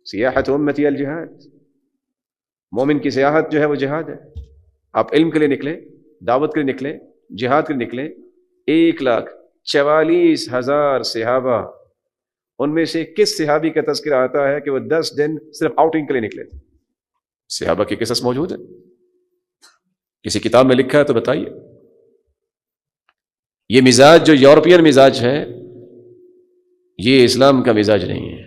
سیاحت امتی الجہاد، مومن کی سیاحت جو ہے وہ جہاد ہے. آپ علم کے لیے نکلیں، دعوت کے لیے نکلیں، جہاد کے لیے نکلیں. 1,44,000 صحابہ، ان میں سے کس صحابی کا تذکرہ آتا ہے کہ وہ 10 دن صرف آؤٹنگ کے لیے نکلے تھے؟ صحابہ کی قصص موجود ہے، کسی کتاب میں لکھا ہے تو بتائیے. یہ مزاج جو یورپین مزاج ہے، یہ اسلام کا مزاج نہیں ہے.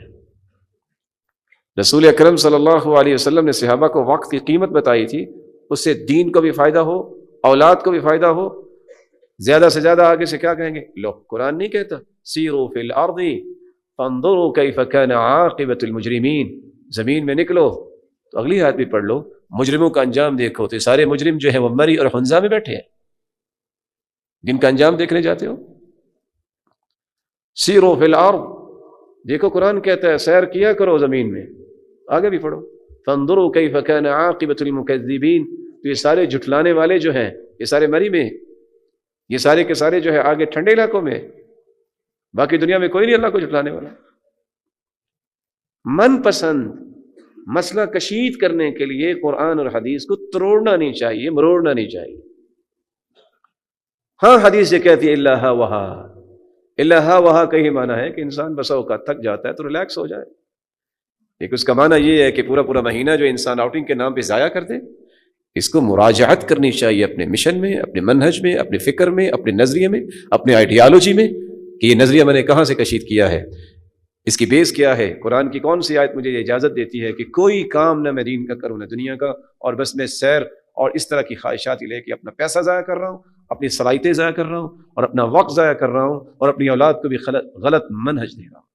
رسول اکرم صلی اللہ علیہ وسلم نے صحابہ کو وقت کی قیمت بتائی تھی، اس سے دین کو بھی فائدہ ہو، اولاد کو بھی فائدہ ہو. زیادہ سے زیادہ آگے سے کیا کہیں گے؟ لو قرآن نہیں کہتا سیروا فی الارض فانظروا کیف کان عاقبۃ المجرمین، زمین میں نکلو تو اگلی آیت بھی پڑھ لو، مجرموں کا انجام دیکھو. تو سارے مجرم جو ہیں وہ مری اور حنزہ میں بیٹھے ہیں، جن کا انجام دیکھنے جاتے ہو. سیروا فی الارض، دیکھو قرآن کہتا ہے سیر کیا کرو زمین میں. آگے بھی پڑھو فانظروا کیف کان عاقبۃ المکذبین. تو یہ سارے جھٹلانے والے جو ہیں، یہ سارے مری میں، یہ سارے کے سارے جو ہے آگے ٹھنڈے علاقوں میں، باقی دنیا میں کوئی نہیں اللہ کو جھٹلانے والا. من پسند مسئلہ کشید کرنے کے لیے قرآن اور حدیث کو توڑنا نہیں چاہیے، مروڑنا نہیں چاہیے. ہاں حدیث یہ کہتی ہے اللہ وہا، اللہ وہا کا ہی معنی ہے کہ انسان بسا اوقات تھک جاتا ہے تو ریلیکس ہو جائے. ایک اس کا معنی یہ ہے کہ پورا مہینہ جو انسان آؤٹنگ کے نام پہ ضائع کر دے. اس کو مراجعت کرنی چاہیے اپنے مشن میں، اپنے منہج میں، اپنے فکر میں، اپنے نظریے میں، اپنے آئیڈیالوجی میں، کہ یہ نظریہ میں نے کہاں سے کشید کیا ہے، اس کی بیس کیا ہے، قرآن کی کون سی آیت مجھے یہ اجازت دیتی ہے کہ کوئی کام نہ میں دین کا کروں نہ دنیا کا، اور بس میں سیر اور اس طرح کی خواہشات لے کے اپنا پیسہ ضائع کر رہا ہوں، اپنی صلاحیتیں ضائع کر رہا ہوں، اور اپنا وقت ضائع کر رہا ہوں، اور اپنی اولاد کو بھی غلط منہج دے رہا ہوں.